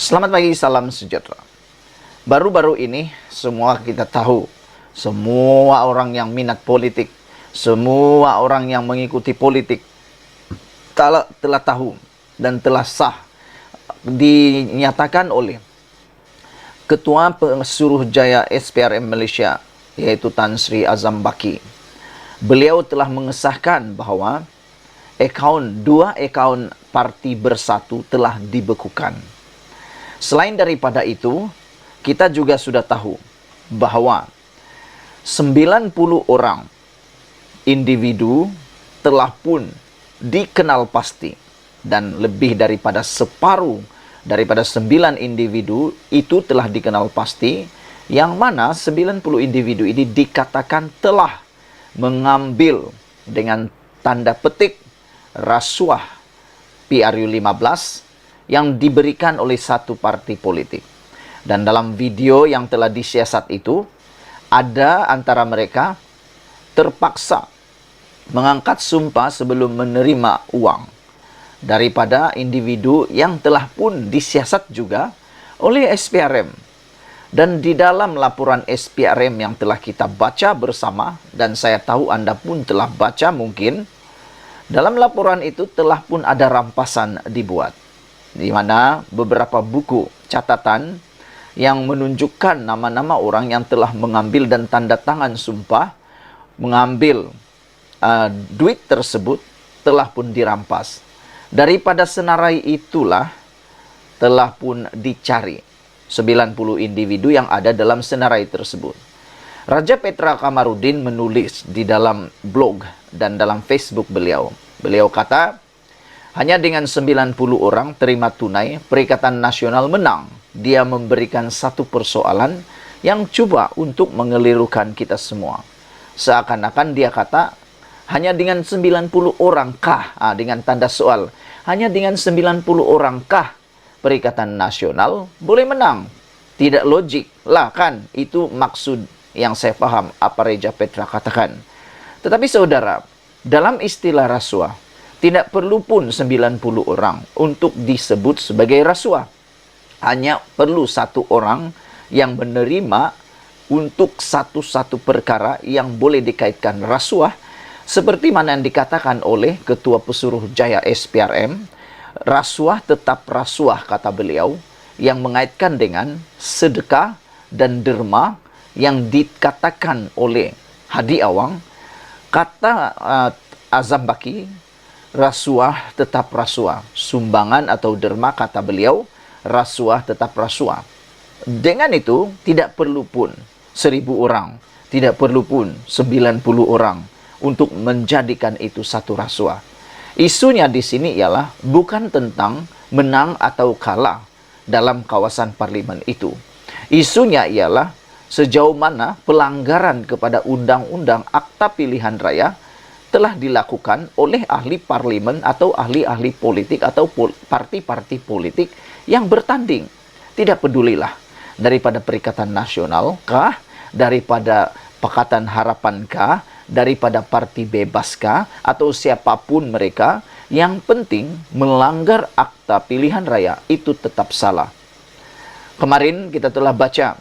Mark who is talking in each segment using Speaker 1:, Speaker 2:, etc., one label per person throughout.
Speaker 1: Selamat pagi, salam sejahtera. Baru-baru ini semua kita tahu, semua orang yang minat politik, semua orang yang mengikuti politik telah tahu dan telah sah dinyatakan oleh Ketua Pesuruhjaya SPRM Malaysia, yaitu Tan Sri Azam Baki. Beliau telah mengesahkan bahawa dua akaun Parti Bersatu telah dibekukan. Selain daripada itu, kita juga sudah tahu bahawa 90 orang individu telah pun dikenal pasti, dan lebih daripada separuh daripada 9 individu itu telah dikenal pasti, yang mana 90 individu ini dikatakan telah mengambil dengan tanda petik rasuah PRU15 yang diberikan oleh satu parti politik. Dan dalam video yang telah disiasat itu, ada antara mereka terpaksa mengangkat sumpah sebelum menerima uang daripada individu yang telah pun disiasat juga oleh SPRM. Dan di dalam laporan SPRM yang telah kita baca bersama, dan saya tahu Anda pun telah baca mungkin, dalam laporan itu telah pun ada rampasan dibuat, di mana beberapa buku catatan yang menunjukkan nama-nama orang yang telah mengambil dan tanda tangan sumpah mengambil duit tersebut telah pun dirampas. Daripada senarai itulah telah pun dicari 90 individu yang ada dalam senarai tersebut. Raja Petra Kamarudin menulis di dalam blog dan dalam Facebook beliau. Beliau kata, hanya dengan 90 orang terima tunai, Perikatan Nasional menang. Dia memberikan satu persoalan yang cuba untuk mengelirukan kita semua. Seakan-akan dia kata, hanya dengan 90 orangkah, dengan tanda soal, hanya dengan 90 orangkah Perikatan Nasional boleh menang? Tidak logik lah kan? Itu maksud yang saya faham apa Raja Petra katakan. Tetapi saudara, dalam istilah rasuah, tidak perlu pun 90 orang untuk disebut sebagai rasuah. Hanya perlu satu orang yang menerima untuk satu-satu perkara yang boleh dikaitkan rasuah, seperti mana yang dikatakan oleh Ketua Pesuruhjaya SPRM, rasuah tetap rasuah, kata beliau, yang mengaitkan dengan sedekah dan derma yang dikatakan oleh Hadi Awang. Kata Azam Baki, rasuah tetap rasuah. Sumbangan atau derma, kata beliau, rasuah tetap rasuah. Dengan itu, tidak perlu pun 1000 orang, tidak perlu pun 90 orang untuk menjadikan itu satu rasuah. Isunya di sini ialah bukan tentang menang atau kalah dalam kawasan parlimen itu. Isunya ialah sejauh mana pelanggaran kepada undang-undang Akta Pilihan Raya telah dilakukan oleh ahli parlimen atau ahli-ahli politik atau parti-parti politik yang bertanding. Tidak pedulilah daripada Perikatan Nasional kah, daripada Pakatan Harapan kah, daripada Parti Bebas kah, atau siapapun mereka, yang penting melanggar Akta Pilihan Raya itu tetap salah. Kemarin kita telah baca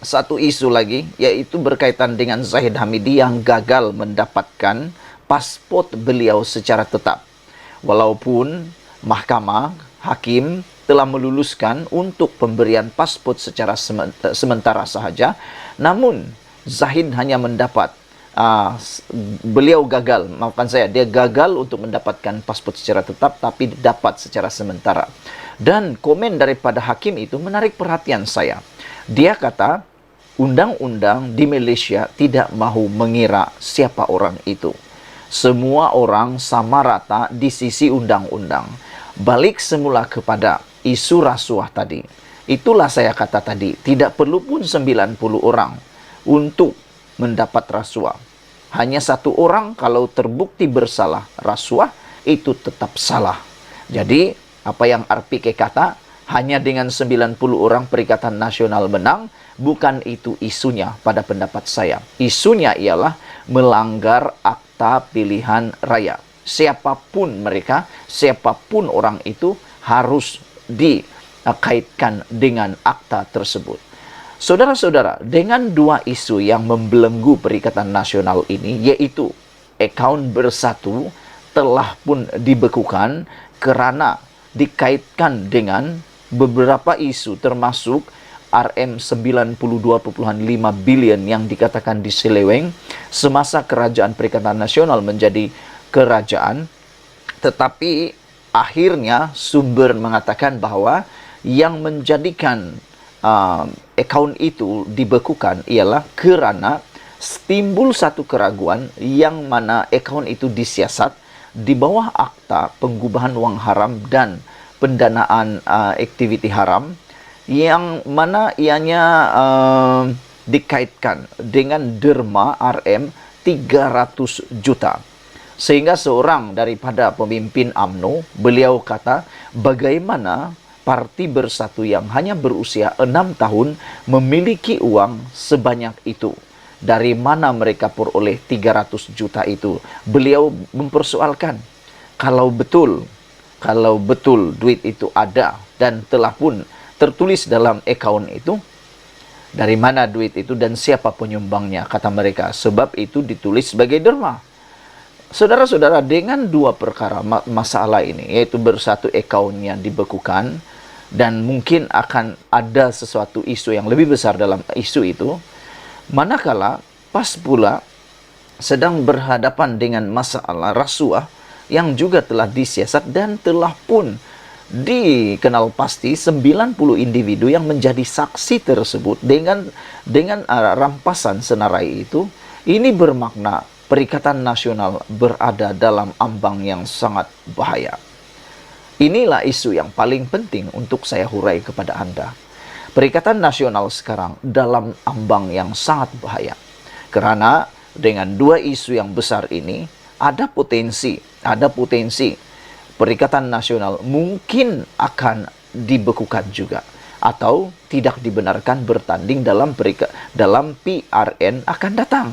Speaker 1: satu isu lagi, yaitu berkaitan dengan Zahid Hamidi yang gagal mendapatkan pasport beliau secara tetap. Walaupun mahkamah, hakim telah meluluskan untuk pemberian pasport secara sementara sahaja, namun Zahid hanya mendapat, beliau gagal, maafkan saya, dia gagal untuk mendapatkan pasport secara tetap, tapi dapat secara sementara. Dan komen daripada hakim itu menarik perhatian saya. Dia kata, undang-undang di Malaysia tidak mahu mengira siapa orang itu. Semua orang sama rata di sisi undang-undang. Balik semula kepada isu rasuah tadi. Itulah saya kata tadi, tidak perlu pun 90 orang untuk mendapat rasuah. Hanya satu orang kalau terbukti bersalah rasuah, itu tetap salah. Jadi, apa yang RPK kata, hanya dengan 90 orang Perikatan Nasional menang, bukan itu isunya pada pendapat saya. Isunya ialah melanggar Akta Pilihan Raya. Siapapun mereka, siapapun orang itu harus kaitkan dengan akta tersebut. Saudara-saudara, dengan dua isu yang membelenggu Perikatan Nasional ini, yaitu akaun bersatu telah pun dibekukan kerana dikaitkan dengan beberapa isu termasuk Rm92.5 bilion yang dikatakan diseleweng semasa Kerajaan Perikatan Nasional menjadi kerajaan, tetapi akhirnya sumber mengatakan bahwa yang menjadikan akaun itu dibekukan ialah kerana timbul satu keraguan yang mana akaun itu disiasat di bawah akta pengubahan wang haram dan pendanaan aktiviti haram, yang mana ianya dikaitkan dengan derma RM 300 juta. Sehingga seorang daripada pemimpin UMNO, beliau kata, bagaimana Parti Bersatu yang hanya berusia 6 tahun memiliki uang sebanyak itu? Dari mana mereka peroleh 300 juta itu? Beliau mempersoalkan, kalau betul duit itu ada dan telah pun tertulis dalam akaun itu, dari mana duit itu dan siapa penyumbangnya? Kata mereka, sebab itu ditulis sebagai derma. Saudara-saudara, dengan dua perkara masalah ini, yaitu bersatu akaunnya dibekukan dan mungkin akan ada sesuatu isu yang lebih besar dalam isu itu, manakala pas pula sedang berhadapan dengan masalah rasuah yang juga telah disiasat dan telah pun dikenal pasti 90 individu yang menjadi saksi tersebut dengan rampasan senarai itu. Ini bermakna Perikatan Nasional berada dalam ambang yang sangat bahaya. Inilah isu yang paling penting untuk saya hurai kepada Anda. Perikatan Nasional sekarang dalam ambang yang sangat bahaya. Kerana dengan dua isu yang besar ini, ada potensi Perikatan Nasional mungkin akan dibekukan juga atau tidak dibenarkan bertanding dalam PRN akan datang.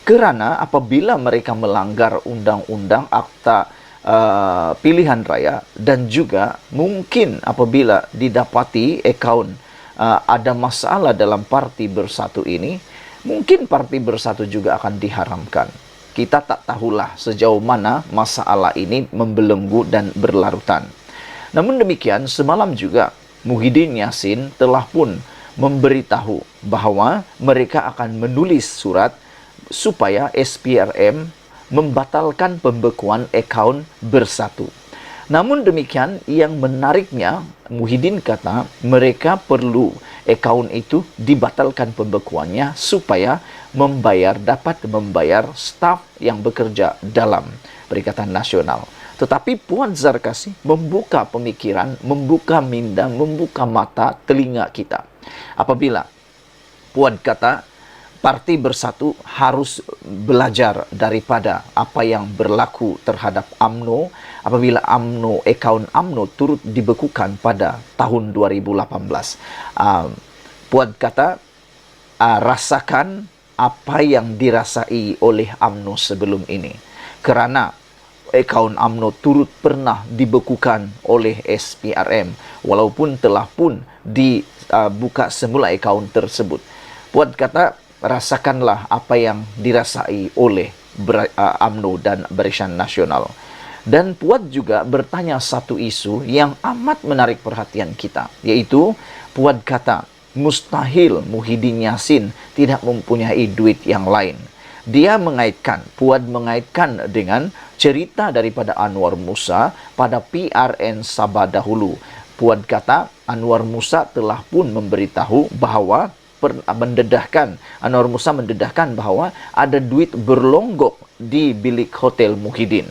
Speaker 1: Kerana apabila mereka melanggar undang-undang akta pilihan raya dan juga mungkin apabila didapati akaun ada masalah dalam Parti Bersatu ini, mungkin Parti Bersatu juga akan diharamkan. Kita tak tahulah sejauh mana masalah ini membelenggu dan berlarutan. Namun demikian, semalam juga Muhyiddin Yassin telah pun memberitahu bahwa mereka akan menulis surat supaya SPRM membatalkan pembekuan akaun bersatu. Namun demikian, yang menariknya, Muhyiddin kata mereka perlu akaun itu dibatalkan pembekuannya supaya dapat membayar staf yang bekerja dalam Perikatan Nasional. Tetapi Puan Zarkasi membuka pemikiran, membuka minda, membuka mata telinga kita. Apabila Puan kata Parti Bersatu harus belajar daripada apa yang berlaku terhadap UMNO apabila akaun UMNO turut dibekukan pada tahun 2018. Puan kata, rasakan apa yang dirasai oleh UMNO sebelum ini. Kerana akaun UMNO turut pernah dibekukan oleh SPRM walaupun telah pun dibuka semula akaun tersebut. Puan kata, rasakanlah apa yang dirasai oleh UMNO dan Barisan Nasional. Dan Puan juga bertanya satu isu yang amat menarik perhatian kita, yaitu Puan kata mustahil Muhyiddin Yassin tidak mempunyai duit yang lain. Puan mengaitkan dengan cerita daripada Anwar Musa pada PRN Sabah dahulu. Puan kata Anwar Musa telah pun memberitahu bahawa Anwar Musa mendedahkan bahawa ada duit berlonggok di bilik hotel Muhyiddin.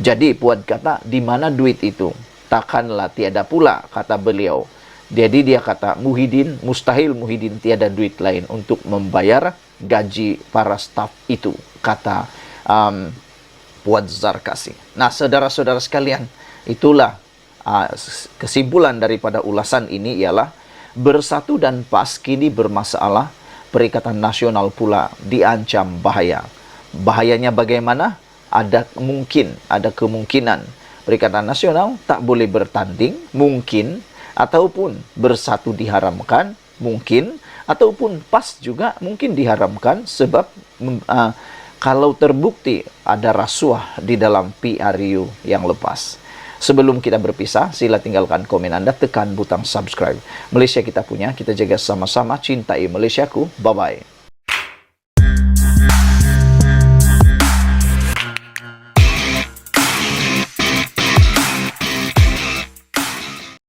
Speaker 1: Jadi Puan kata, di mana duit itu? Takkanlah tiada pula, kata beliau. Jadi dia kata, mustahil Muhyiddin tiada duit lain untuk membayar gaji para staf itu, kata Puan Zarkasi. Nah, saudara-saudara sekalian, itulah kesimpulan daripada ulasan ini ialah Bersatu dan PAS kini bermasalah, Perikatan Nasional pula diancam bahaya. Bahayanya bagaimana? Ada kemungkinan Perikatan Nasional tak boleh bertanding, mungkin, ataupun bersatu diharamkan, mungkin, ataupun pas juga mungkin diharamkan sebab kalau terbukti ada rasuah di dalam PRU yang lepas. Sebelum kita berpisah, sila tinggalkan komen Anda, tekan butang subscribe. Malaysia kita punya, kita jaga sama-sama, cintai Malaysiaku. Bye-bye.